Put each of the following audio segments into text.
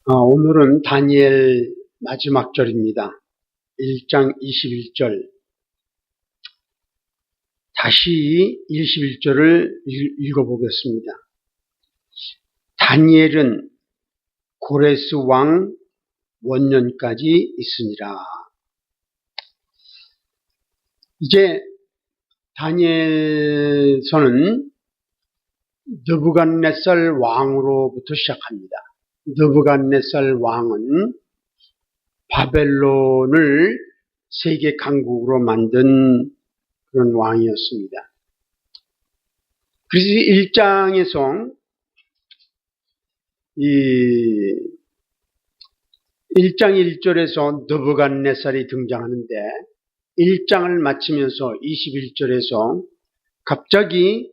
오늘은 다니엘 마지막 절입니다. 1장 21절. 다시 21절을 읽어보겠습니다. 다니엘은 고레스 왕 원년까지 있으니라. 이제 다니엘서는 느부갓네살 왕으로부터 시작합니다. 느부갓네살 왕은 바벨론을 세계 강국으로 만든 그런 왕이었습니다. 그래서 1장에서 1장 1절에서 느부갓네살이 등장하는데 1장을 마치면서 21절에서 갑자기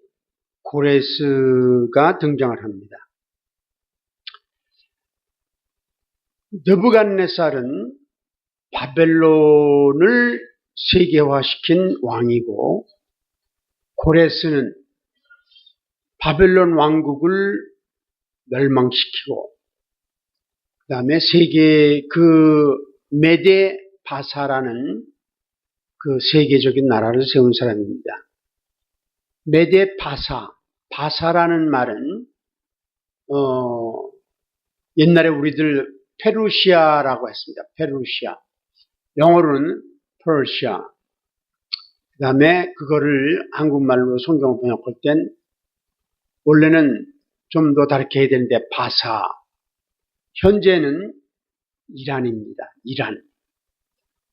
고레스가 등장을 합니다. 느부갓네살은 바벨론을 세계화시킨 왕이고, 고레스는 바벨론 왕국을 멸망시키고, 그 다음에 메데 바사라는 그 세계적인 나라를 세운 사람입니다. 메데 바사라는 말은 옛날에 우리들 페르시아라고 했습니다. 페르시아. 영어로는 퍼시아. 그 다음에 그거를 한국말로 성경 번역할 땐 원래는 좀 더 다르게 해야 되는데 바사. 현재는 이란입니다. 이란.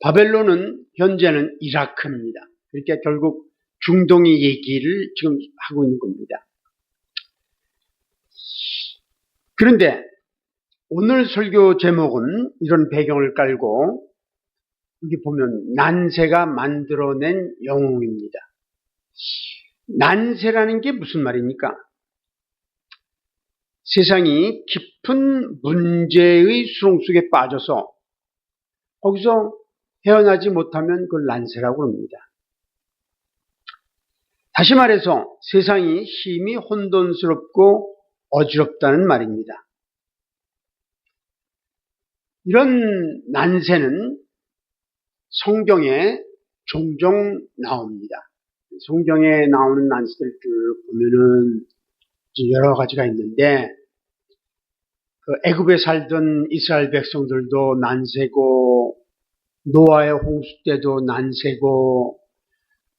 바벨론은 현재는 이라크입니다. 그러니까 결국 중동의 얘기를 지금 하고 있는 겁니다. 그런데 오늘 설교 제목은 이런 배경을 깔고 여기 보면 난세가 만들어낸 영웅입니다. 난세라는 게 무슨 말입니까? 세상이 깊은 문제의 수렁 속에 빠져서 거기서 헤어나지 못하면 그걸 난세라고 합니다. 다시 말해서 세상이 힘이 혼돈스럽고 어지럽다는 말입니다. 이런 난세는 성경에 종종 나옵니다. 성경에 나오는 난세들 쭉 보면은 여러 가지가 있는데, 애굽에 살던 이스라엘 백성들도 난세고, 노아의 홍수 때도 난세고,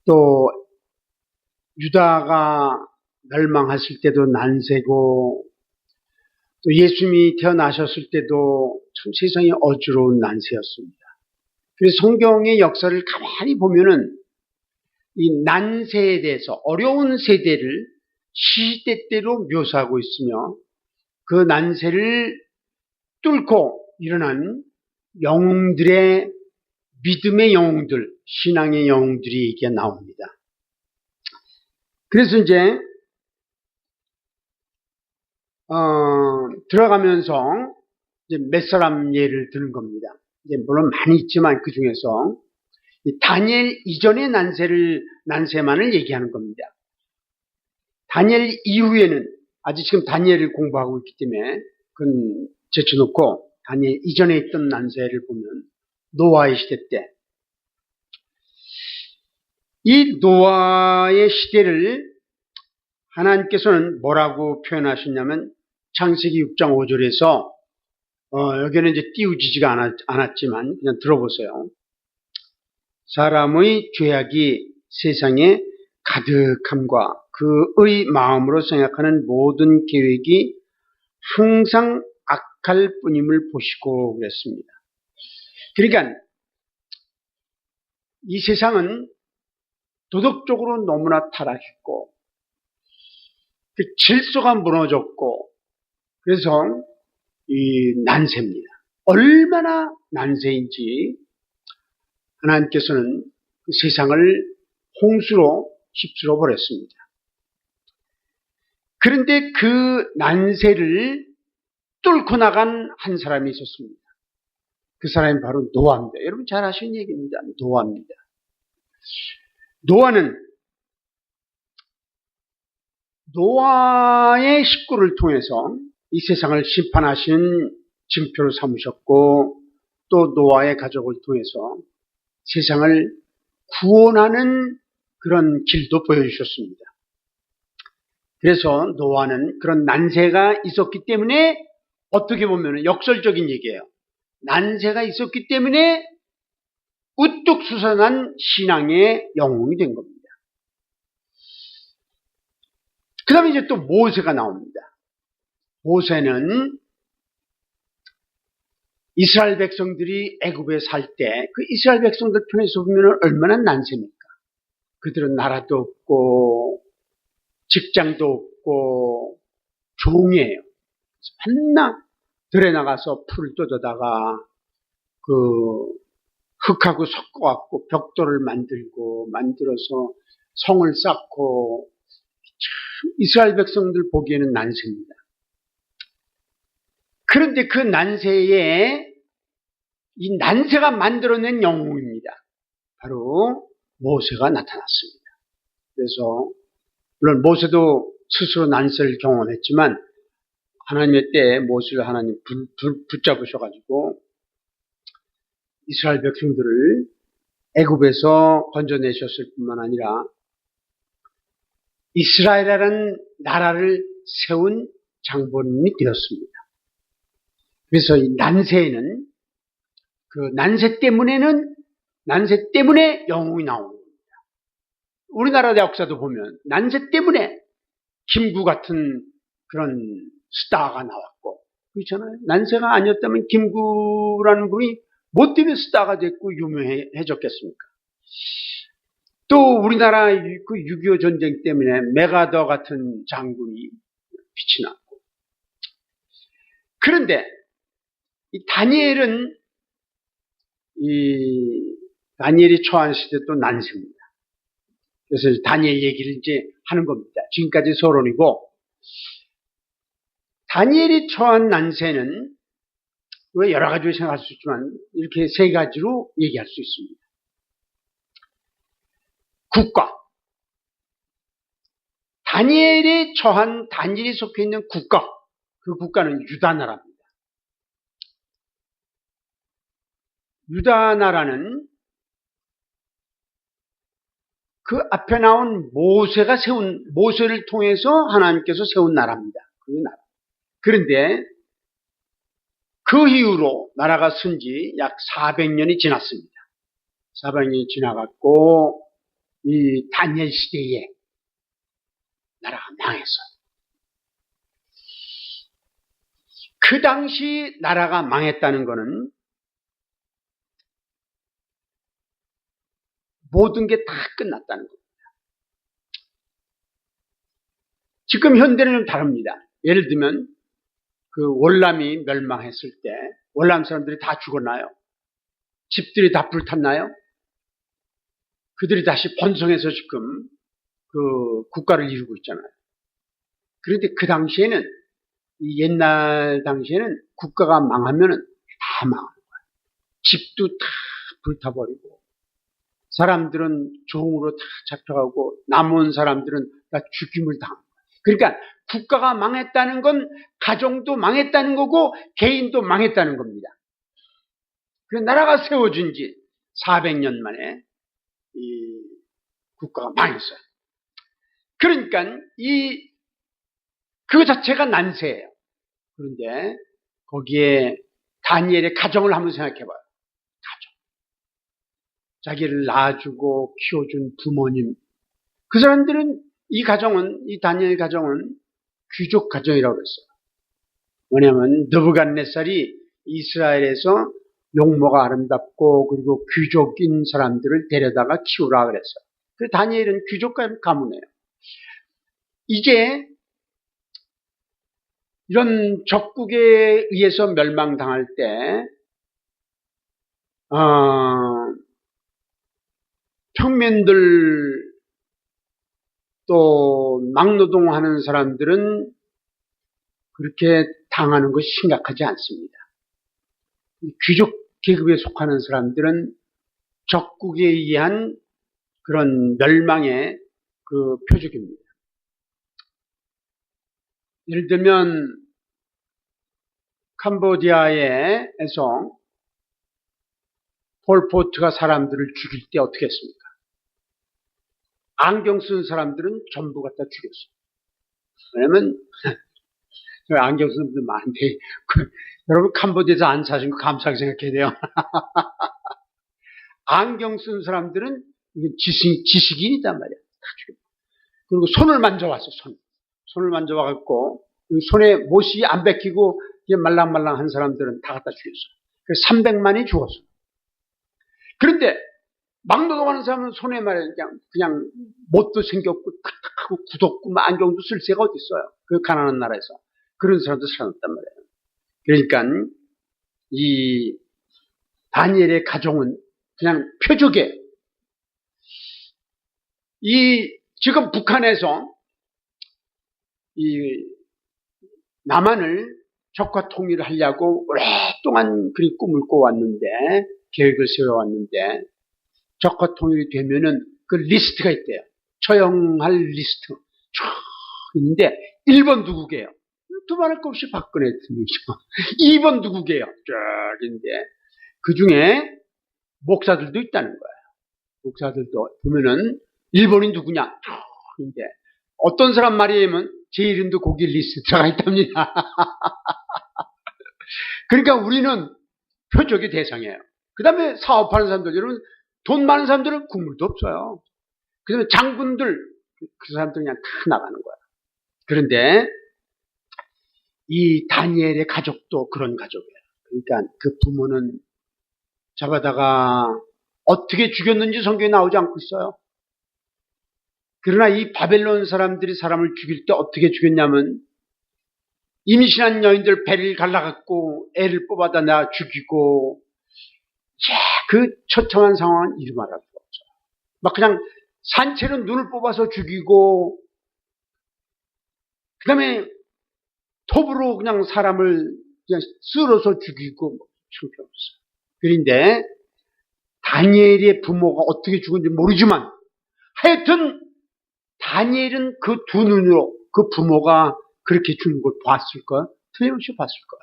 또 유다가 멸망했을 때도 난세고, 또 예수님이 태어나셨을 때도 참 세상이 어지러운 난세였습니다. 그래서 성경의 역사를 가만히 보면은 이 난세에 대해서 어려운 세대를 시시때때로 묘사하고 있으며, 그 난세를 뚫고 일어난 영웅들의, 믿음의 영웅들, 신앙의 영웅들이 이게 나옵니다. 그래서 이제 들어가면서 이제 몇 사람 예를 드는 겁니다. 이제 물론 많이 있지만 그 중에서 다니엘 이전의 난세만을 얘기하는 겁니다. 다니엘 이후에는, 아직 지금 다니엘을 공부하고 있기 때문에 그건 제쳐놓고 다니엘 이전에 있던 난세를 보면 노아의 시대 때, 이 노아의 시대를 하나님께서는 뭐라고 표현하셨냐면 창세기 6장 5절에서 여기는 이제 띄우지지가 않았지만 그냥 들어보세요. 사람의 죄악이 세상에 가득함과 그의 마음으로 생각하는 모든 계획이 항상 악할 뿐임을 보시고 그랬습니다. 그러니까 이 세상은 도덕적으로 너무나 타락했고, 그 질서가 무너졌고, 그래서 이 난세입니다. 얼마나 난세인지 하나님께서는 그 세상을 홍수로 휩쓸어 버렸습니다. 그런데 그 난세를 뚫고 나간 한 사람이 있었습니다. 그 사람이 바로 노아입니다. 여러분 잘 아시는 얘기입니다. 노아입니다. 노아는 노아의 식구를 통해서 이 세상을 심판하시는 징표로 삼으셨고 또 노아의 가족을 통해서 세상을 구원하는 그런 길도 보여주셨습니다. 그래서 노아는 그런 난세가 있었기 때문에 어떻게 보면 역설적인 얘기예요. 난세가 있었기 때문에 우뚝 솟아난 신앙의 영웅이 된 겁니다. 그 다음에 이제 또 모세가 나옵니다. 모세는 이스라엘 백성들이 애굽에 살 때 그 이스라엘 백성들 편에서 보면 얼마나 난세입니까? 그들은 나라도 없고 직장도 없고 종이에요. 맨날 들에 나가서 풀을 뜯어다가 그 흙하고 섞어갖고 벽돌을 만들어서 성을 쌓고 참 이스라엘 백성들 보기에는 난세입니다. 그런데 그 난세에 이 난세가 만들어낸 영웅입니다. 바로 모세가 나타났습니다. 그래서 물론 모세도 스스로 난세를 경험했지만 하나님의 때에 모세를 하나님 붙잡으셔가지고 이스라엘 백성들을 애굽에서 건져내셨을 뿐만 아니라 이스라엘이라는 나라를 세운 장본인이 되었습니다. 그래서 이 난세에는 그 난세 때문에 영웅이 나오는 겁니다. 우리나라 역사도 보면 난세 때문에 김구 같은 그런 스타가 나왔고 그렇잖아요. 난세가 아니었다면 김구라는 분이 뭐 때문에 스타가 됐고 유명해졌겠습니까? 또 우리나라 그 6.25 전쟁 때문에 메가더 같은 장군이 빛이 났고 그런데 이 다니엘이 처한 시대도 난세입니다. 그래서 다니엘 얘기를 이제 하는 겁니다. 지금까지 서론이고 다니엘이 처한 난세는 왜 여러 가지로 생각할 수 있지만 이렇게 세 가지로 얘기할 수 있습니다. 국가. 다니엘이 속해 있는 국가. 그 국가는 유다 나라입니다. 유다 나라는 그 앞에 나온 모세를 통해서 하나님께서 세운 나라입니다. 그 나라. 그런데 그 이후로 나라가 쓴 지 약 400년이 지났습니다. 400년이 지나갔고 이 다니엘 시대에 나라가 망했어요. 그 당시 나라가 망했다는 것은 모든 게 다 끝났다는 겁니다. 지금 현대는 좀 다릅니다. 예를 들면 그 월남이 멸망했을 때 월남 사람들이 다 죽었나요? 집들이 다 불탔나요? 그들이 다시 번성해서 지금 그 국가를 이루고 있잖아요. 그런데 그 당시에는 이 옛날 당시에는 국가가 망하면은 다 망하는 거예요. 집도 다 불타버리고 사람들은 종으로 다 잡혀가고 남은 사람들은 다 죽임을 당한 거예요. 그러니까 국가가 망했다는 건 가정도 망했다는 거고 개인도 망했다는 겁니다. 그 나라가 세워진 지 400년 만에 이 국가가 망했어요. 그러니까 그 자체가 난세예요. 그런데 거기에 다니엘의 가정을 한번 생각해봐요. 가정. 자기를 낳아주고 키워준 부모님. 그 사람들은 이 다니엘 가정은 귀족 가정이라고 그랬어요. 뭐냐면 느부갓네살이 이스라엘에서 용모가 아름답고 그리고 귀족인 사람들을 데려다가 키우라 그랬어요. 그 다니엘은 귀족 가문이에요. 이제 이런 적국에 의해서 멸망당할 때 평민들 또 막노동하는 사람들은 그렇게 당하는 것이 심각하지 않습니다. 귀족 계급에 속하는 사람들은 적국에 의한 그런 멸망의 그 표적입니다. 예를 들면 캄보디아에서 폴포트가 사람들을 죽일 때 어떻게 했습니까? 안경 쓴 사람들은 전부 갖다 죽였어요. 왜냐면 안경 쓴 분들 많은데 여러분 캄보디아에서 안 사신 거 감사하게 생각해야 돼요. 안경 쓴 사람들은 지식인이단 말이야. 다 죽였어요. 그리고 손을 만져왔어. 손을 만져와갖고 손에 못이 안 뱉기고 말랑말랑한 사람들은 다 갖다 죽였어. 그래서 300만이 죽었어. 그런데 막 노동하는 사람은 손에 말이야 그냥 못도 생겼고 크고 굳었고 안경도 쓸 새가 어디 있어요. 그 가난한 나라에서 그런 사람도 살아났단 말이에요. 그러니까 이 다니엘의 가정은 그냥 표적에 지금 북한에서 이 남한을 적화 통일을 하려고 오랫동안 그리 꿈을 꿔왔는데 계획을 세워왔는데 적화 통일이 되면은 그 리스트가 있대요. 처형할 리스트 쭉 있는데 1번 누구게요? 두말할 것 없이 박근혜 대통령이죠. 2번 누구게요? 쭉 있는데 그 중에 목사들도 있다는 거예요. 목사들도 보면은 1번이 누구냐? 쭉 있는데 어떤 사람 말이냐면 제 이름도 거기 리스트에 들어가 있답니다. 그러니까 우리는 표적의 대상이에요. 그 다음에 사업하는 사람들, 여러분 돈 많은 사람들은 국물도 없어요. 그 다음에 장군들, 그 사람들 그냥 다 나가는 거야. 그런데 이 다니엘의 가족도 그런 가족이에요. 그러니까 그 부모는 잡아다가 어떻게 죽였는지 성경에 나오지 않고 있어요. 그러나 이 바벨론 사람들이 사람을 죽일 때 어떻게 죽였냐면 임신한 여인들 배를 갈라갖고 애를 뽑아다 나 죽이고 그 처참한 상황은 이루 말할 수 없어요. 막 그냥 산채로 눈을 뽑아서 죽이고 그 다음에 톱으로 그냥 사람을 그냥 쓸어서 죽이고 형편없어요. 그런데 다니엘의 부모가 어떻게 죽은지 모르지만 하여튼 다니엘은 그 두 눈으로 그 부모가 그렇게 죽는 걸 봤을 거야. 틀림없이 봤을 거야.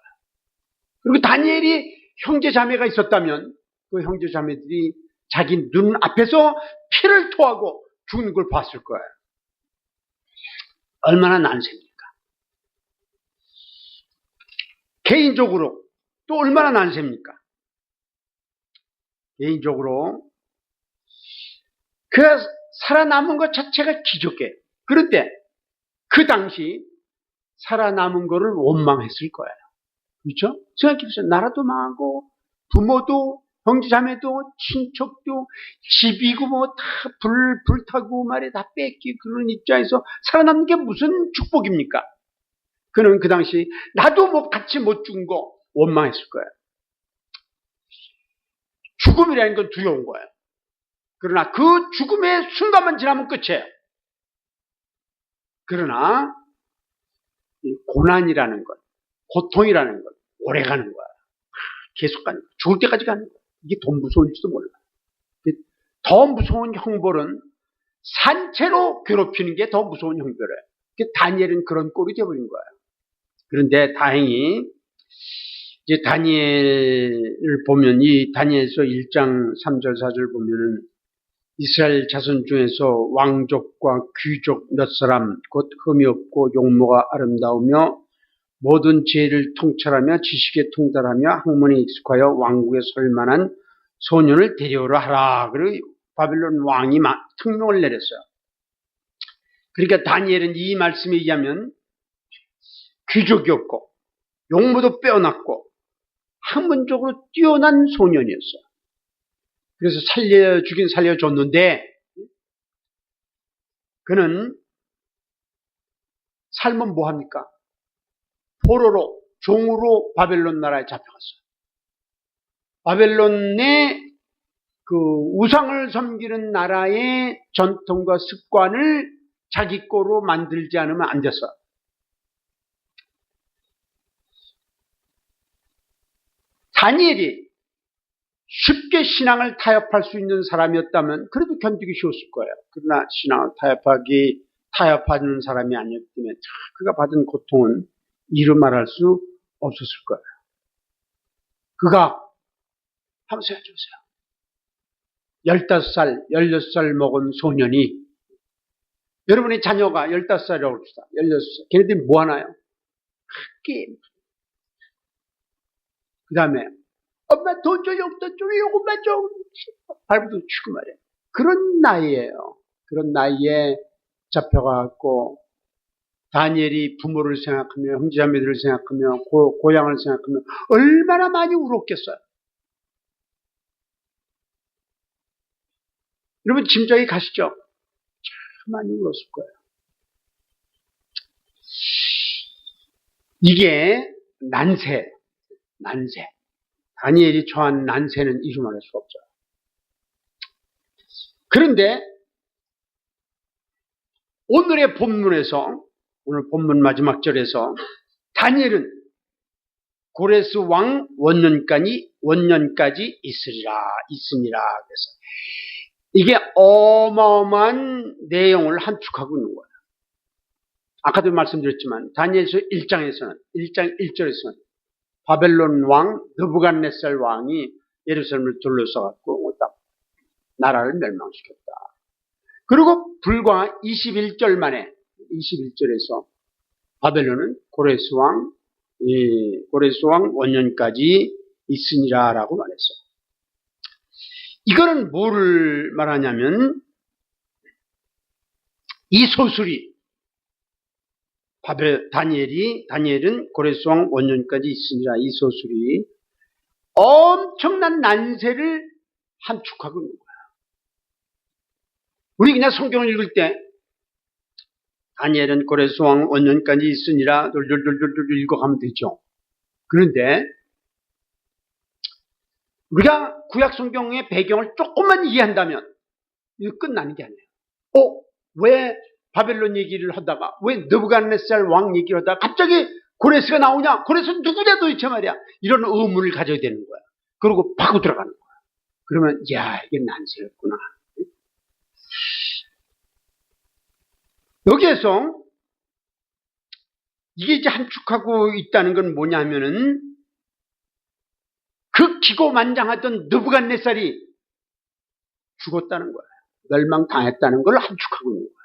그리고 다니엘이 형제 자매가 있었다면 그 형제 자매들이 자기 눈 앞에서 피를 토하고 죽는 걸 봤을 거예요. 얼마나 난세입니까? 개인적으로 또 얼마나 난세입니까? 개인적으로 그 살아남은 것 자체가 기적이에요. 그런데 그 당시 살아남은 거를 원망했을 거예요. 그렇죠? 생각해보세요. 나라도 망하고 부모도 형제자매도 친척도 집이고 뭐 다 불타고 말에 다 뺏기 그런 입장에서 살아남는 게 무슨 축복입니까? 그는 그 당시 나도 뭐 같이 못 죽은 거 원망했을 거예요. 죽음이라는 건 두려운 거예요. 그러나 그 죽음의 순간만 지나면 끝이에요. 그러나 고난이라는 것, 고통이라는 것 오래 가는 거야. 계속 가는 거야. 죽을 때까지 가는 거야. 이게 더 무서운지도 몰라. 더 무서운 형벌은 산채로 괴롭히는 게 더 무서운 형벌이에요. 다니엘은 그런 꼴이 되어버린 거예요. 그런데 다행히 이제 다니엘을 보면 이 다니엘서 1장 3절 4절 보면은 이스라엘 자손 중에서 왕족과 귀족 몇 사람 곧 흠이 없고 용모가 아름다우며 모든 지혜를 통찰하며 지식에 통달하며 학문에 익숙하여 왕국에 설 만한 소년을 데려오라 하라. 그리고 바벨론 왕이 특명을 내렸어요. 그러니까 다니엘은 이 말씀에 의하면 귀족이었고 용모도 빼어났고 학문적으로 뛰어난 소년이었어요. 그래서 살려줬는데 그는 삶은 뭐합니까? 포로로 종으로 바벨론 나라에 잡혀갔어요. 바벨론의 그 우상을 섬기는 나라의 전통과 습관을 자기 거로 만들지 않으면 안 됐어요. 다니엘이 쉽게 신앙을 타협할 수 있는 사람이었다면 그래도 견디기 쉬웠을 거예요. 그러나 신앙을 타협하는 사람이 아니었기 때문에 그가 받은 고통은 이루 말할 수 없었을 거예요. 그가 한번 생각해 보세요. 15살, 16살 먹은 소년이, 여러분의 자녀가 15살이라고 합시다. 16살. 걔네들이 뭐 하나요? 게임. 그 다음에 엄마 돈 줘, 용돈 줘, 요것만 줘. 발부둥 치고 말이에요. 그런 나이에요. 그런 나이에 잡혀가고 다니엘이 부모를 생각하며 형제자매들을 생각하며 고향을 생각하며 얼마나 많이 울었겠어요. 여러분 짐작이 가시죠? 참 많이 울었을 거예요. 이게 난세. 다니엘이 처한 난세는 이루말할 수가 없죠. 그런데 오늘의 본문에서, 오늘 본문 마지막 절에서 다니엘은 고레스 왕 원년까지 있으니라. 그래서 이게 어마어마한 내용을 함축하고 있는 거예요. 아까도 말씀드렸지만 다니엘서 1장 1절에서는 바벨론 왕 느부갓네살 왕이 예루살렘을 둘러싸갖고 딱 나라를 멸망시켰다. 그리고 불과 21절 만에 21절에서 바벨론은 고레스 왕 원년까지 있으니라라고 말했어요. 이거는 뭐를 말하냐면 이 소술이 다니엘은 고레스 왕 원년까지 있으니라, 이 소술이 엄청난 난세를 함축하고 있는 거예요. 우리 그냥 성경을 읽을 때 다니엘은 고레스 왕 원년까지 있으니라 돌돌돌돌 읽어가면 되죠. 그런데 우리가 구약 성경의 배경을 조금만 이해한다면 이거 끝나는 게 아니에요. 왜 바벨론 얘기를 하다가, 왜 느부갓네살 왕 얘기를 하다가 갑자기 고레스가 나오냐? 고레스는 누구냐 도대체 말이야. 이런 의문을 가져야 되는 거야. 그리고 파고 들어가는 거야. 그러면 야, 이게 난세였구나. 여기에서 이게 이제 함축하고 있다는 건 뭐냐 하면은 그 기고만장하던 느부갓네살이 죽었다는 거야. 멸망당했다는 걸 함축하고 있는 거야.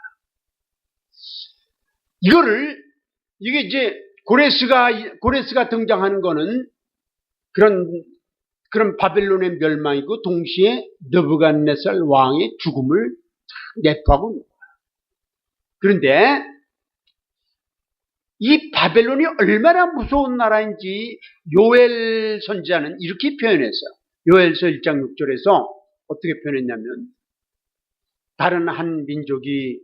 이게 이제 고레스가 등장하는 거는 그런 바벨론의 멸망이고 동시에 느부갓네살 왕의 죽음을 내포하고 있는 거야. 그런데 이 바벨론이 얼마나 무서운 나라인지 요엘 선지자는 이렇게 표현했어요. 요엘서 1장 6절에서 어떻게 표현했냐면, 다른 한 민족이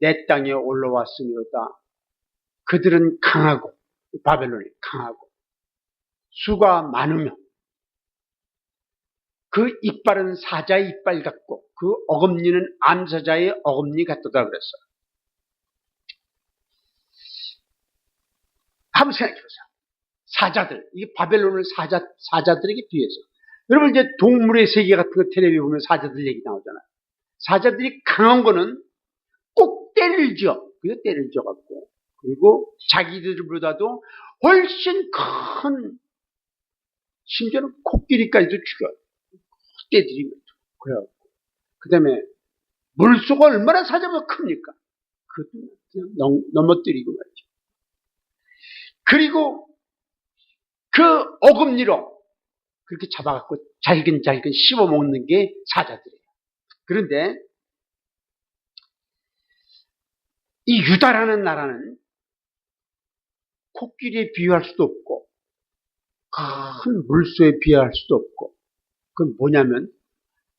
내 땅에 올라왔으므로다. 그들은 강하고, 바벨론이 강하고 수가 많으며 그 이빨은 사자의 이빨 같고 그 어금니는 암사자의 어금니 같다고 그랬어요. 한번 생각해보세요. 사자들, 이 바벨론을 사자들에게 비해서, 여러분 이제 동물의 세계 같은 거 텔레비전 보면 사자들 얘기 나오잖아요. 사자들이 강한 거는 꼭 떼를 지어, 떼를 지어갖고, 그리고 자기들보다도 훨씬 큰, 심지어는 코끼리까지도 죽여요. 떼들이 그래갖고, 그 다음에 물소가 얼마나 사자보다 큽니까? 그것도 그냥 넘어뜨리고 말이죠. 그리고 그 어금니로 그렇게 잡아갖고 잘근잘근 씹어먹는 게 사자들이에요. 그런데 이 유다라는 나라는 코끼리에 비유할 수도 없고 큰 물소에 비유할 수도 없고, 그건 뭐냐면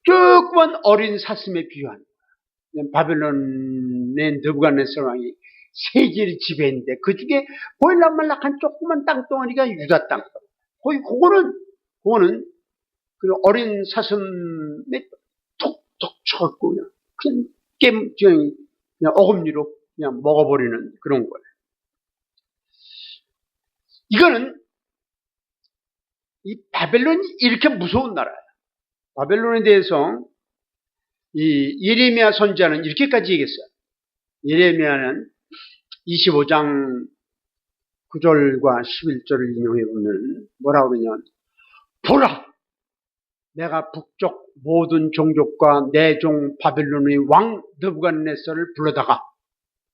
조그만 어린 사슴에 비유하는 거예요. 바벨론의 느부갓네살 왕이 세계를 지배했는데 그 중에 보일락말락한 조그만 땅덩어리가 유다 땅. 거의 그거는 그 어린 사슴에 톡톡 쳐갖고 그냥 어금니로 그냥 먹어버리는 그런 거예요. 이거는 이 바벨론이 이렇게 무서운 나라예요. 바벨론에 대해서 이 예레미야 선지자는 이렇게까지 얘기했어요. 예레미야는 25장 9절과 11절을 인용해 보면 뭐라고 그러냐면, 보라! 내가 북쪽 모든 종족과 내 종 바벨론의 왕 느부갓네살을 불러다가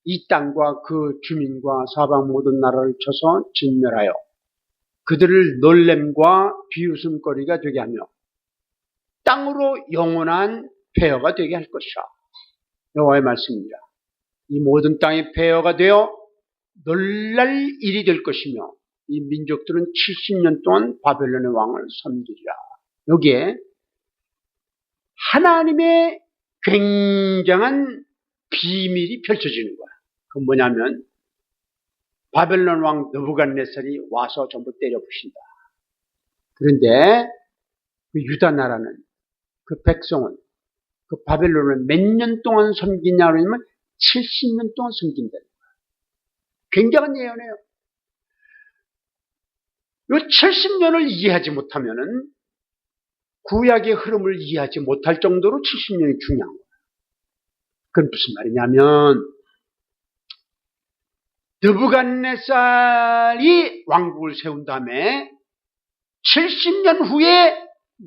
이 땅과 그 주민과 사방 모든 나라를 쳐서 진멸하여 그들을 놀램과 비웃음거리가 되게 하며 땅으로 영원한 폐허가 되게 할 것이라. 여호와의 말씀입니다. 이 모든 땅이 폐허가 되어 놀랄 일이 될 것이며 이 민족들은 70년 동안 바벨론의 왕을 섬기리라. 여기에 하나님의 굉장한 비밀이 펼쳐지는 거야. 그건 뭐냐면 바벨론 왕 느부갓네살이 와서 전부 때려부신다. 그런데 그 유다 나라는, 그 백성은 그 바벨론을 몇 년 동안 섬기냐 그러면 70년 동안 섬긴다는 거야. 굉장한 예언이에요. 이 70년을 이해하지 못하면은 구약의 흐름을 이해하지 못할 정도로 70년이 중요한 거예요. 그건 무슨 말이냐면 느부갓네살이 왕국을 세운 다음에 70년 후에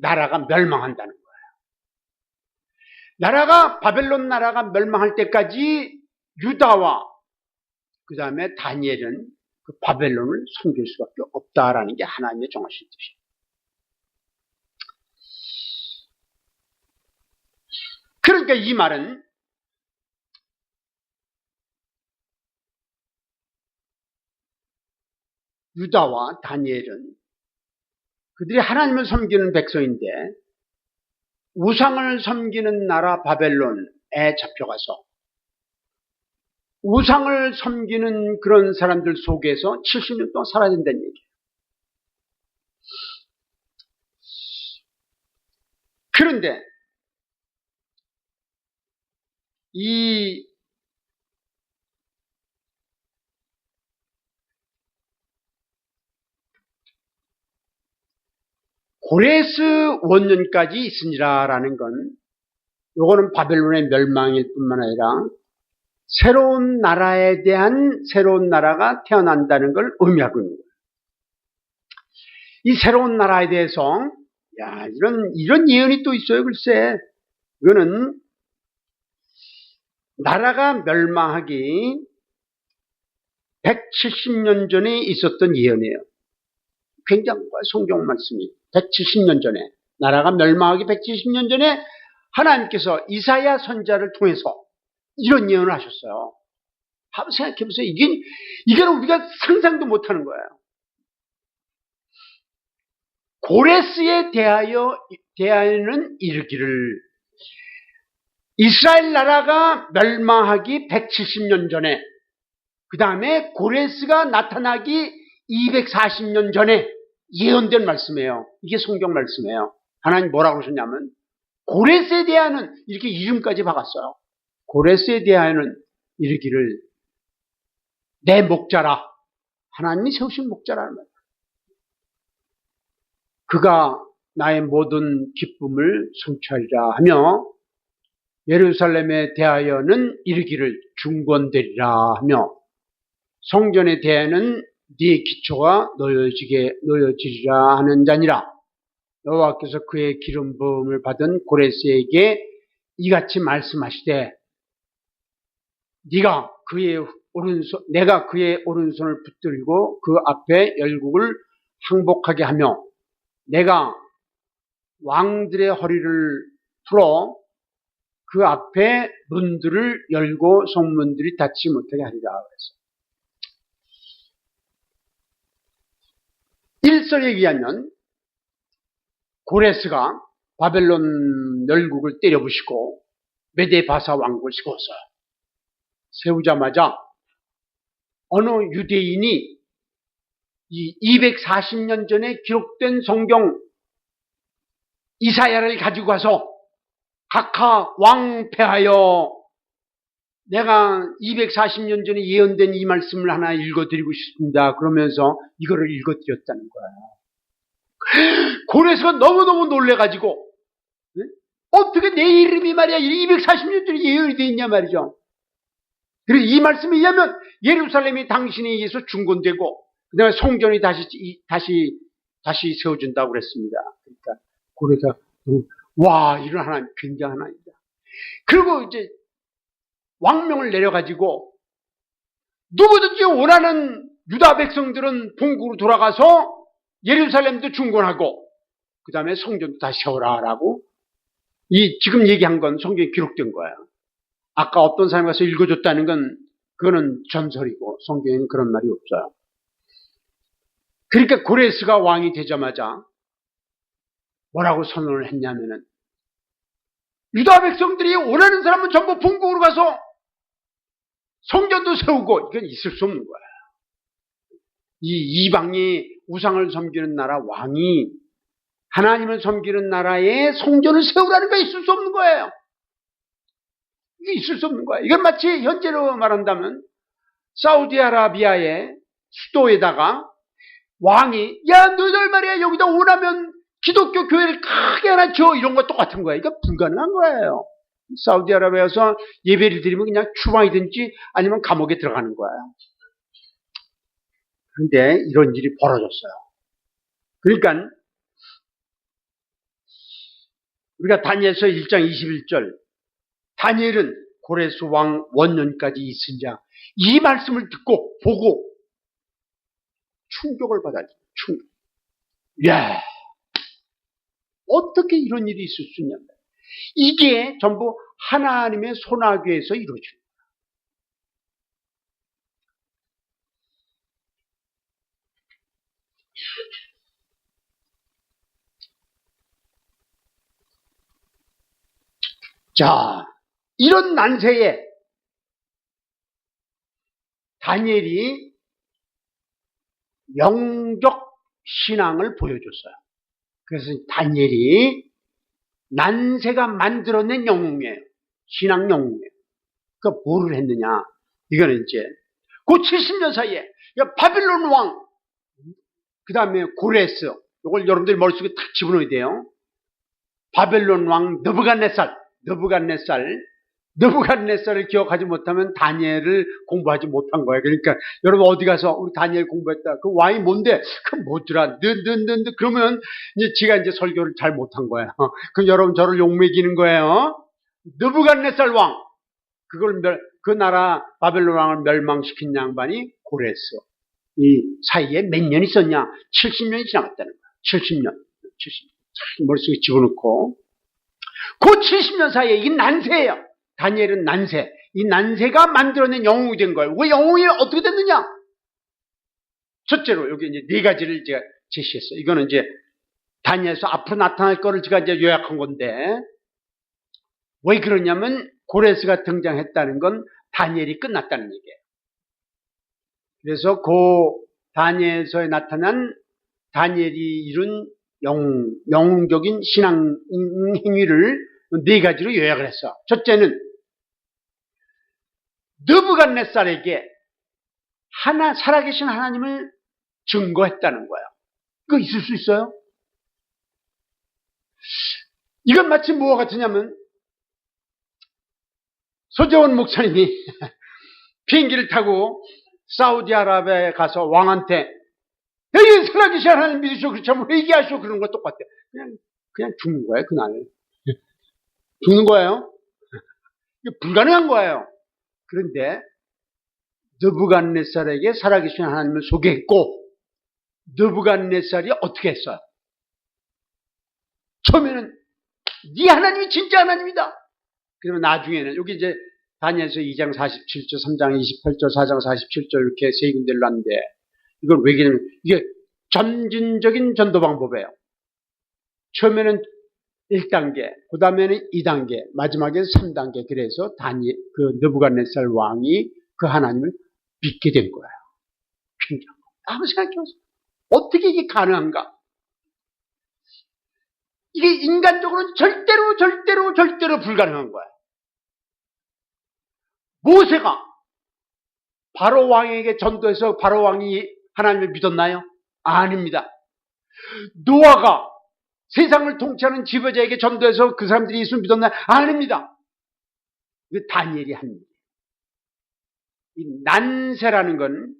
나라가 멸망한다는 거예요. 바벨론 나라가 멸망할 때까지 유다와 그 다음에 다니엘은 그 바벨론을 섬길 수밖에 없다라는 게 하나님의 정하신 뜻이에요. 그러니까 이 말은 유다와 다니엘은 그들이 하나님을 섬기는 백성인데 우상을 섬기는 나라 바벨론에 잡혀가서 우상을 섬기는 그런 사람들 속에서 70년 동안 살아야 된다는 얘기예요. 그런데 이 고레스 원년까지 있으니라라는 건 요거는 바벨론의 멸망일 뿐만 아니라 새로운 나라에 대한 새로운 나라가 태어난다는 걸 의미하고 있는 거예요. 이 새로운 나라에 대해서 이런 예언이 또 있어요. 글쎄 이거는 나라가 멸망하기 170년 전에 있었던 예언이에요. 굉장히 성경 말씀이 170년 전에 나라가 멸망하기 170년 전에 하나님께서 이사야 선지자를 통해서 이런 예언을 하셨어요. 한번 생각해 보세요. 이게는 우리가 상상도 못하는 거예요. 고레스에 대하여는 이르기를 이스라엘 나라가 멸망하기 170년 전에 그 다음에 고레스가 나타나기 240년 전에 예언된 말씀이에요. 이게 성경 말씀이에요. 하나님 뭐라고 하셨냐면 고레스에 대하여는 이렇게 이름까지 박았어요. 고레스에 대하여는 이르기를 내 목자라. 하나님이 세우신 목자라는 말이에요. 그가 나의 모든 기쁨을 성취하리라 하며 예루살렘에 대하여는 이르기를 중건되리라 하며 성전에 대하여는 네 기초가 놓여지리라 하는 자니라. 여호와께서 그의 기름 부음을 받은 고레스에게 이같이 말씀하시되 내가 그의 오른손을 붙들고 그 앞에 열국을 항복하게 하며 내가 왕들의 허리를 풀어 그 앞에 문들을 열고 성문들이 닫지 못하게 하리라. 그래서 1절에 의하면 고레스가 바벨론 열국을 때려부시고 메데바사 왕국을 세웠어요. 세우자마자 어느 유대인이 이 240년 전에 기록된 성경 이사야를 가지고 가서 각하 왕패하여 내가 240년 전에 예언된 이 말씀을 하나 읽어드리고 싶습니다. 그러면서 이거를 읽어드렸다는 거예요. 고레스가 너무너무 놀래가지고 어떻게 내 이름이 말이야 240년 전에 예언이 되어 있냐 말이죠. 그래서 이 말씀에 의하면 예루살렘이 당신에 의해서 중건되고 그 다음에 성전이 다시 다시 세워준다고 그랬습니다. 그러니까 고레스가 와, 이런 하나님 굉장한 하나님이다. 그리고 이제 왕명을 내려가지고 누구든지 원하는 유다 백성들은 본국으로 돌아가서 예루살렘도 중건하고 그 다음에 성전도 다시 세워라라고 이 지금 얘기한 건 성경에 기록된 거예요. 아까 어떤 사람이 가서 읽어줬다는 건 그거는 전설이고 성경에는 그런 말이 없어요. 그러니까 고레스가 왕이 되자마자 뭐라고 선언을 했냐면은 유다 백성들이 원하는 사람은 전부 본국으로 가서 성전도 세우고 이건 있을 수 없는 거야. 이 이방이 우상을 섬기는 나라 왕이 하나님을 섬기는 나라에 성전을 세우라는 거 있을 수 없는 거예요. 이게 있을 수 없는 거야. 이건 마치 현재로 말한다면 사우디아라비아의 수도에다가 왕이 야 너희들 말이야 여기다 원하면 기독교 교회를 크게 하나 지어 이런 거 똑같은 거야. 이거 불가능한 거예요. 사우디아라비아에서 예배를 드리면 그냥 추방이든지 아니면 감옥에 들어가는 거야. 그런데 이런 일이 벌어졌어요. 그러니까 우리가 다니엘서 1장 21절 다니엘은 고레스 왕 원년까지 있으냐 이 말씀을 듣고 보고 충격을 받았죠. 충격. 야, 어떻게 이런 일이 있을 수 있냐. 이게 전부 하나님의 손아귀에서 이루어집니다. 자, 이런 난세에 다니엘이 영적 신앙을 보여줬어요. 그래서 다니엘이 난세가 만들어낸 영웅이에요. 신앙 영웅이에요. 그 뭐를 했느냐. 이거는 이제 그 70년 사이에 바빌론 왕, 그 다음에 고레스, 이걸 여러분들이 머릿속에 딱 집어넣어야 돼요. 바벨론 왕 느부갓네살을 기억하지 못하면 다니엘을 공부하지 못한 거예요. 그러니까 여러분 어디 가서 우리 다니엘 공부했다. 그 왕이 뭔데? 그 뭐더라? 그러면 이제 지가 이제 설교를 잘 못한 거예요. 그럼 여러분 저를 욕먹이는 거예요. 느부갓네살 왕. 그 나라 바벨론 왕을 멸망시킨 양반이 고레스. 이 사이에 몇 년 있었냐? 70년이 지나갔다는 거야. 70년. 머릿속에 집어넣고. 그 70년 사이에 이 난세예요. 다니엘은 난세. 이 난세가 만들어낸 영웅이 된 거예요. 그 영웅이 어떻게 됐느냐? 첫째로 여기 이제 네 가지를 제가 제시했어요. 이거는 이제 다니엘에서 앞으로 나타날 거를 제가 이제 요약한 건데 왜 그러냐면 고레스가 등장했다는 건 다니엘이 끝났다는 얘기예요. 그래서 그 다니엘서에 나타난 다니엘이 이룬 영웅적인 신앙 행위를 네 가지로 요약을 했어. 첫째는 느부갓네살에게 살아계신 하나님을 증거했다는 거예요. 그거 있을 수 있어요? 이건 마치 뭐와 같으냐면 서재원 목사님이 비행기를 타고 사우디아라비아에 가서 왕한테 여기 살아계신 하나님 믿으시오 그렇지 않으면 회개하시오 그러는 거 똑같아. 그냥 죽는 거예요. 그날 죽는 거예요. 이게 불가능한 거예요. 그런데 느부갓네살에게 살아계신 하나님을 소개했고 느부갓네살이 어떻게 했어요? 처음에는 네 하나님이 진짜 하나님이다. 그러면 나중에는 여기 이제 다니엘서 2장 47절, 3장 28절, 4장 47절 이렇게 세 군데를 놨는데 이걸 왜 그러냐면 이게 점진적인 전도 방법이에요. 처음에는 1단계, 그 다음에는 2단계, 마지막에 3단계. 그래서 그 느부갓네살 왕이 그 하나님을 믿게 된 거예요. 한번 생각해보세요. 어떻게 이게 가능한가? 이게 인간적으로는 절대로 불가능한 거예요. 모세가 바로 왕에게 전도해서 바로 왕이 하나님을 믿었나요? 아닙니다. 노아가 세상을 통치하는 지배자에게 전도해서 그 사람들이 예수를 믿었나요? 아닙니다. 이게 다니엘이 한 일이에요. 이 난세라는 건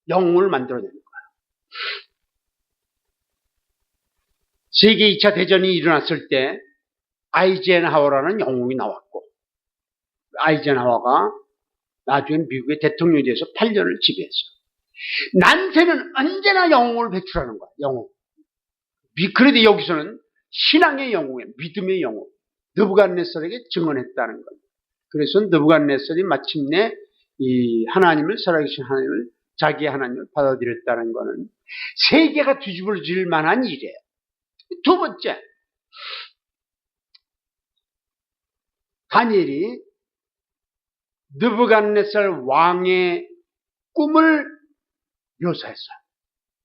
영웅을 만들어내는 거예요. 세계 2차 대전이 일어났을 때 아이젠하워라는 영웅이 나왔고, 아이젠하워가 나중에 미국의 대통령이 돼서 8년을 지배했어요. 난세는 언제나 영웅을 배출하는 거야, 영웅. 그런데 여기서는 신앙의 영웅이에요. 믿음의 영웅. 느부갓네살에게 증언했다는 거예요. 그래서 느부갓네살이 마침내 이 하나님을, 살아계신 하나님을, 자기의 하나님을 받아들였다는 것은 세계가 뒤집어질 만한 일이에요. 두 번째, 다니엘이 느부갓네살 왕의 꿈을 묘사했어요.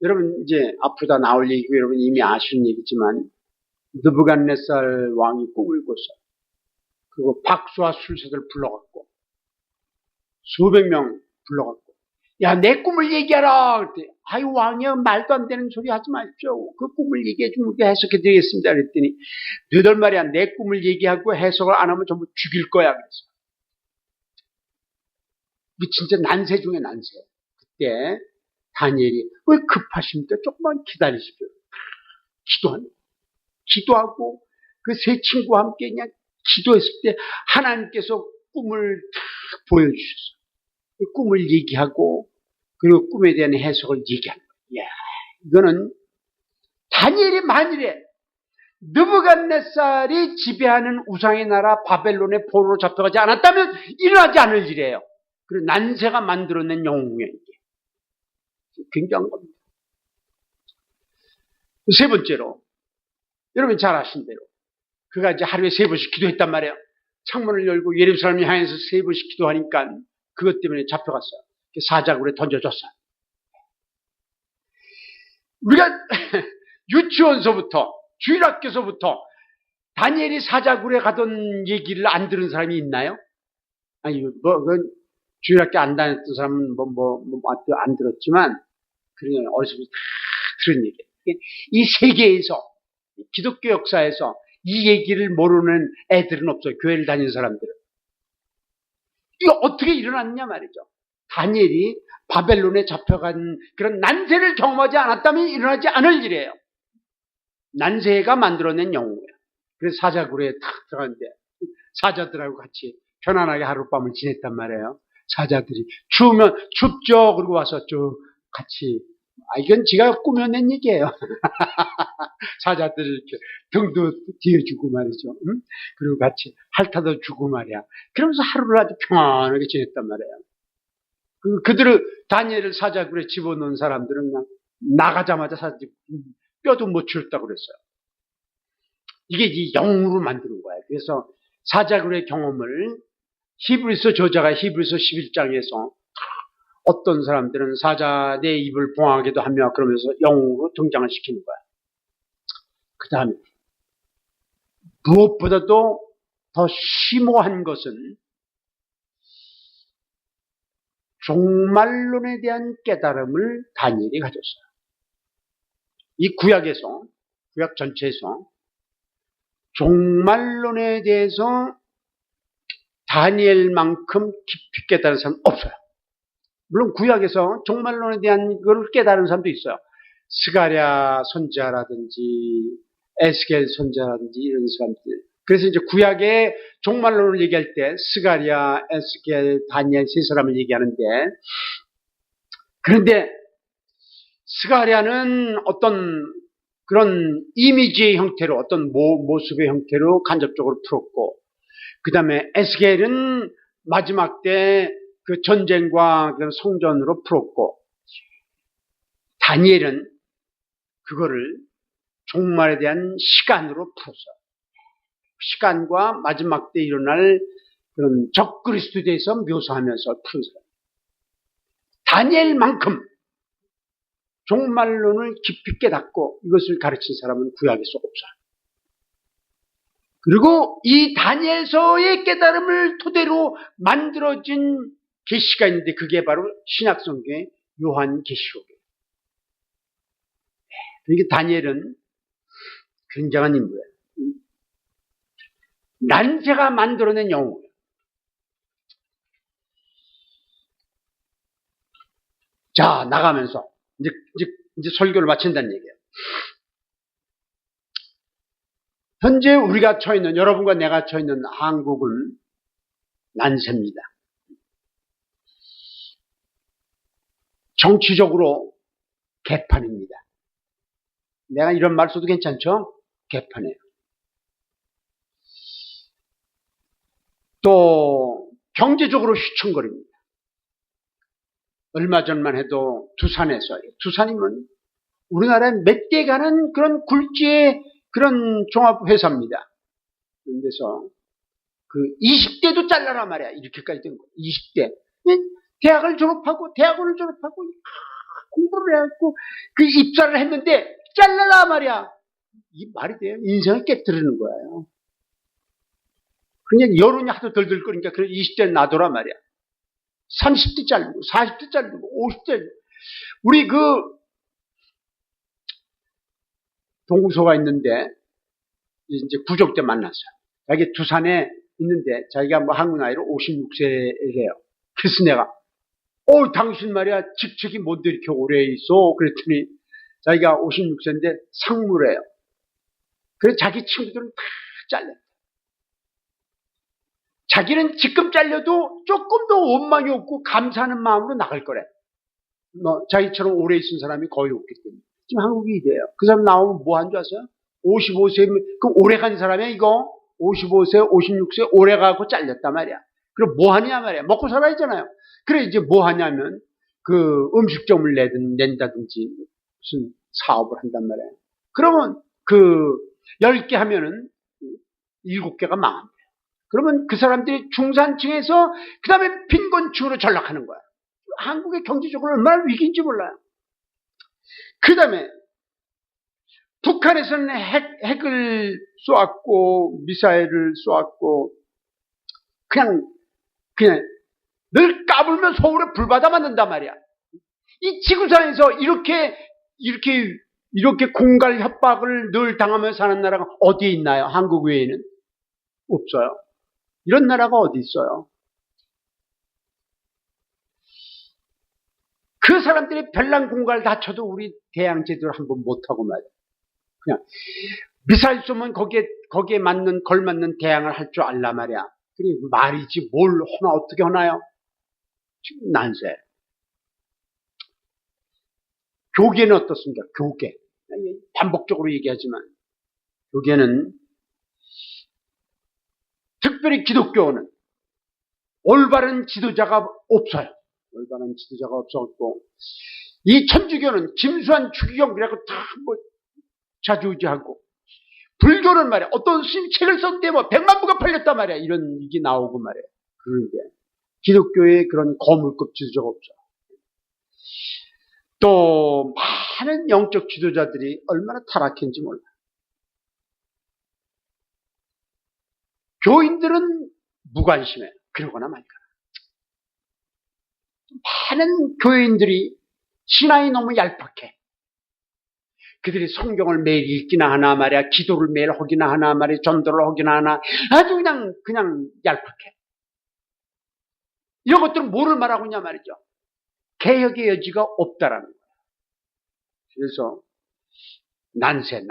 여러분 이제 앞으로 다 나올 얘기고 여러분 이미 아시는 얘기지만 느부갓네살 왕이 꿈을 꿨어요. 그리고 박수와 술사들 불러갖고 수백 명 불러갖고 야, 내 꿈을 얘기하라. 그랬더니 아유 왕이여 말도 안 되는 소리 하지 마십시오. 그 꿈을 얘기해 주면 우리가 해석해 드리겠습니다. 그랬더니 너희들 말이야 내 꿈을 얘기하고 해석을 안 하면 전부 죽일 거야. 그래서 이게 진짜 난세 중에 난세. 그때 다니엘이 왜 급하십니까? 조금만 기다리십시오. 기도하고 그 세 친구와 함께 그냥 기도했을 때 하나님께서 꿈을 탁 보여주셨어요. 그 꿈을 얘기하고 그리고 꿈에 대한 해석을 얘기하는 거예요. 이야, 이거는 다니엘이 만일에 느부갓네살이 지배하는 우상의 나라 바벨론의 포로로 잡혀가지 않았다면 일어나지 않을 일이에요. 그리고 난세가 만들어낸 영웅이에요. 이게 굉장한 겁니다. 세 번째로 여러분 잘 아신 대로 그가 이제 하루에 3번씩 기도했단 말이에요. 창문을 열고 예루살렘을 향해서 3번씩 기도하니까 그것 때문에 잡혀갔어요. 사자굴에 던져줬어요. 우리가 유치원서부터 주일학교서부터 다니엘이 사자굴에 가던 얘기를 안 들은 사람이 있나요? 아니 그건 주일학교 안 다녔던 사람은 안 들었지만 그냥 어디서부터 다 들은 얘기예요. 이 세계에서 기독교 역사에서 이 얘기를 모르는 애들은 없어요. 교회를 다니는 사람들은. 이거 어떻게 일어났냐 말이죠. 다니엘이 바벨론에 잡혀간 그런 난세를 경험하지 않았다면 일어나지 않을 일이에요. 난세가 만들어낸 영웅이에요. 그래서 사자굴에 탁 들어갔는데 사자들하고 같이 편안하게 하룻밤을 지냈단 말이에요. 사자들이 추우면 춥죠. 그리고 와서 쭉 같이 이건 지가 꾸며낸 얘기예요. 사자들 이렇게 등도 뒤에 주고 말이죠. 응? 그리고 같이 핥아도 주고 말이야. 그러면서 하루를 아주 평안하게 지냈단 말이에요. 그들을 다니엘을 사자굴에 집어넣은 사람들은 그냥 나가자마자 뼈도 못 치웠다고 그랬어요. 이게 이 영으로 만드는 거예요. 그래서 사자굴의 경험을 히브리서 저자가 히브리서 11장에서 어떤 사람들은 사자 내 입을 봉하게도 하며 그러면서 영으로 등장을 시키는 거예요. 그 다음에 무엇보다도 더 심오한 것은 종말론에 대한 깨달음을 다니엘이 가졌어요. 이 구약 전체에서 종말론에 대해서 다니엘만큼 깊이 깨달은 사람은 없어요. 물론 구약에서 종말론에 대한 걸 깨달은 사람도 있어요. 스가랴 선지자라든지 에스겔 선지자라든지 이런 사람들. 그래서 이제 구약의 종말론을 얘기할 때 스가랴, 에스겔, 다니엘 세 사람을 얘기하는데, 그런데 스가랴는 어떤 그런 이미지의 형태로, 어떤 모습의 형태로 간접적으로 풀었고, 그 다음에 에스겔은 마지막 때 그 전쟁과 성전으로 풀었고, 다니엘은 그거를 종말에 대한 시간으로 풀었어요. 시간과 마지막 때 일어날 그런 적그리스도에 대해서 묘사하면서 푼 사람. 다니엘만큼 종말론을 깊이 깨닫고 이것을 가르친 사람은 구약에서 없어요. 그리고 이 다니엘서의 깨달음을 토대로 만들어진 계시가 있는데 그게 바로 신약성경의 요한계시록이에요. 이게 다니엘은 굉장한 인물이에요. 난세가 만들어낸 영웅이에요. 자, 나가면서 이제 설교를 마친다는 얘기예요. 현재 우리가 처해 있는, 여러분과 내가 처해 있는 한국은 난세입니다. 정치적으로 개판입니다. 내가 이런 말 써도 괜찮죠? 개판이에요. 또 경제적으로 휘청거립니다. 얼마 전만 해도 두산이면 우리나라에 몇 대 가는 그런 굴지의 그런 종합회사입니다. 그래서 그 20대도 잘라라 말이야. 이렇게까지 된 거예요. 20대. 대학원을 졸업하고 공부를 해갖고 그 입사를 했는데 잘라라 말이야. 이 말이 돼요? 인생을 깨뜨리는 거예요. 그냥 여론이 하도 덜덜거리니까 그래 20대는 놔둬라 말이야. 30대 잘리고 40대 잘리고 50대. 우리 그 동구소가 있는데 이제 구족 때 만났어요. 자기 두산에 있는데 자기가 뭐 한국 나이로 56세래요. 그래서 내가 당신 말이야 직책이 뭔데 이렇게 오래 있어? 그랬더니 자기가 56세인데 상무래요. 그래서 자기 친구들은 다 잘렸다. 자기는 지금 잘려도 조금 더 원망이 없고 감사하는 마음으로 나갈 거래. 자기처럼 오래 있은 사람이 거의 없기 때문에. 지금 한국이 이래요. 그 사람 나오면 뭐 한 줄 아세요? 55세, 그 오래 간 사람이야, 이거? 55세, 56세, 오래 가고 잘렸단 말이야. 그럼 뭐 하냐 말이야. 먹고 살아야잖아요. 그래, 이제 뭐 하냐면, 그 음식점을 낸다든지, 무슨 사업을 한단 말이야. 그러면 그 10개 하면은 7개가 망합니다. 그러면 그 사람들이 중산층에서 그 다음에 빈곤층으로 전락하는 거야. 한국의 경제적으로 얼마나 위기인지 몰라요. 그 다음에 북한에서는 핵을 쏘았고 미사일을 쏘았고 그냥 늘 까불면 서울에 불바다 맞는단 말이야. 이 지구상에서 이렇게 공갈 협박을 늘 당하면서 사는 나라가 어디에 있나요? 한국 외에는 없어요. 이런 나라가 어디 있어요? 그 사람들이 별난 공갈 다쳐도 우리 대양 제대로 한번 못하고 말이야. 그냥 미사일 쏘면 거기에 걸맞는 대항을 할 줄 알라 말이야. 그래 말이지 뭘 하나 어떻게 하나요? 지금 난세. 교계는 어떻습니까? 교계. 반복적으로 얘기하지만 교계는 특별히 기독교는 올바른 지도자가 없어요. 올바른 지도자가 없었고 이 천주교는 김수환, 추기경이라고 다 뭐 자주우지하고 불교는 말이야 어떤 스님 책을 썼는데 뭐 100만 부가 팔렸단 말이야. 이런 얘기 나오고 말이야. 그런데 기독교의 그런 거물급 지도자가 없어. 또 많은 영적 지도자들이 얼마나 타락했는지 몰라. 교인들은 무관심해. 그러거나 말거나. 많은 교인들이 신앙이 너무 얄팍해. 그들이 성경을 매일 읽기나 하나 말이야. 기도를 매일 하기나 하나 말이야. 전도를 하기나 하나. 아주 그냥 얄팍해. 이런 것들은 뭐를 말하고 있냐 말이죠. 개혁의 여지가 없다라는 거예요. 그래서 난세.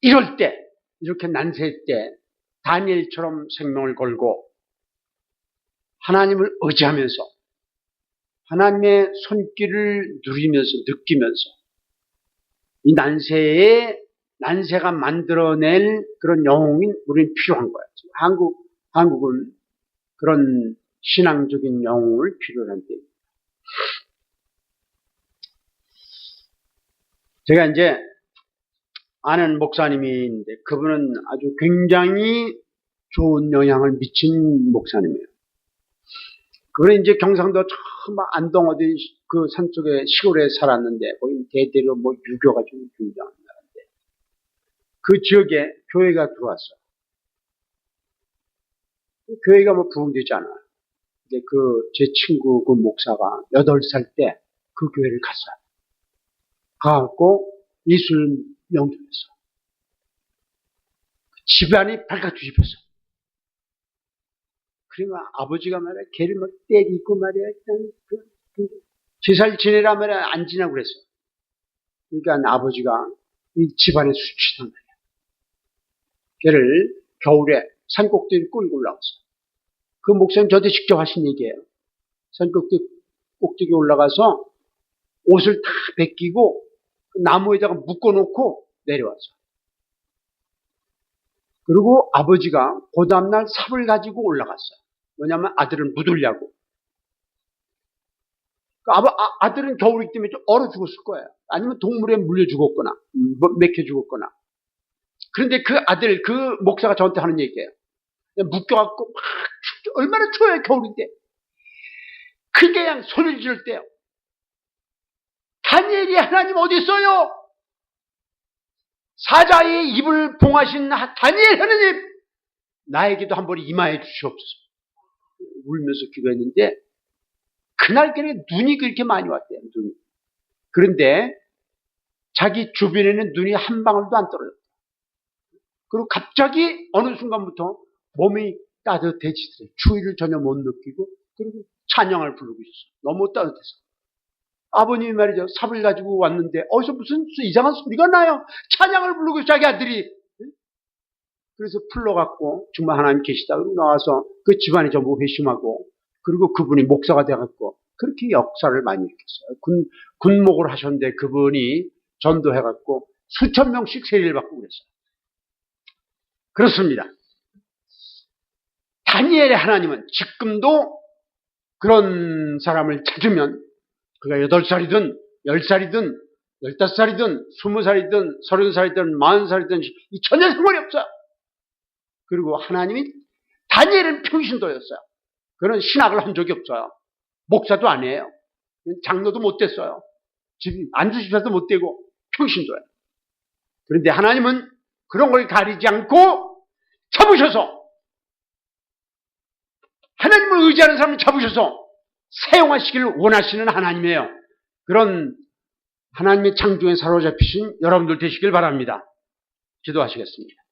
이럴 때, 이렇게 난세 때 다니엘처럼 생명을 걸고 하나님을 의지하면서 하나님의 손길을 느끼면서 이 난세가 만들어낼 그런 영웅인 우리는 필요한 거예요. 한국은 그런 신앙적인 영웅을 필요로 한데. 제가 이제 아는 목사님이 있는데 그분은 아주 굉장히 좋은 영향을 미친 목사님이에요. 그분은 이제 경상도 참 안동 어디 그 산속에 시골에 살았는데 거기 대대로 뭐 유교가 좀 굉장한 나라인데 그 지역에 교회가 들어왔어요. 교회가 뭐 부흥되지 않아요. 근데 제 친구 그 목사가 8살 때 그 교회를 갔어요. 가갖고 예수를 영접했어. 집안이 발칵 뒤집혔어. 그러면 아버지가 말이야, 걔를 막 때리고 말이야, 제살 지내라 말이야, 안 지나고 그랬어. 그러니까 아버지가 이 집안의 수치단 말이야. 걔를 겨울에 산꼭대기를 끌고 올라가서 그 목사님 저한테 직접 하신 얘기예요. 산꼭대기 올라가서 옷을 다 벗기고 나무에다가 묶어놓고 내려와서 그리고 아버지가 그 다음날 삽을 가지고 올라갔어요. 왜냐하면 아들을 묻으려고. 아들은 겨울이기 때문에 좀 얼어 죽었을 거예요. 아니면 동물에 물려 죽었거나 맥혀 죽었거나. 그런데 그 아들, 그 목사가 저한테 하는 얘기예요. 묶여갖고 막 얼마나 추워요, 겨울인데. 크게 그냥 소리를 지를 때요. 다니엘이 하나님 어디 있어요? 사자의 입을 봉하신 다니엘 하나님, 나에게도 한 번 임하여 주시옵소서. 울면서 기도했는데 그날까지 눈이 그렇게 많이 왔대요. 눈이. 그런데 자기 주변에는 눈이 한 방울도 안 떨어졌다. 그리고 갑자기 어느 순간부터 몸이 따뜻해지더래요. 추위를 전혀 못 느끼고 그리고 찬양을 부르고 있었어요. 너무 따뜻해서. 아버님이 말이죠. 삽을 가지고 왔는데 어디서 무슨 이상한 소리가 나요. 찬양을 부르고 자기 아들이. 그래서 풀러갖고 정말 하나님 계시다. 그러고 나와서 그 집안이 전부 회심하고 그리고 그분이 목사가 돼갖고 그렇게 역사를 많이 일으켰어요. 군목을 하셨는데 그분이 전도해갖고 수천 명씩 세례를 받고 그랬어요. 그렇습니다. 다니엘의 하나님은 지금도 그런 사람을 찾으면 그가 8살이든 10살이든 15살이든 20살이든 30살이든 40살이든 이 전혀 상관이 없어요. 그리고 하나님이 다니엘은 평신도였어요. 그는 신학을 한 적이 없어요. 목사도 아니에요. 장로도 못 됐어요. 안주집사도 못 되고 평신도예요. 그런데 하나님은 그런 걸 가리지 않고 잡으셔서 하나님을 의지하는 사람을 잡으셔서 사용하시기를 원하시는 하나님이에요. 그런 하나님의 창조에 사로잡히신 여러분들 되시길 바랍니다. 기도하시겠습니다.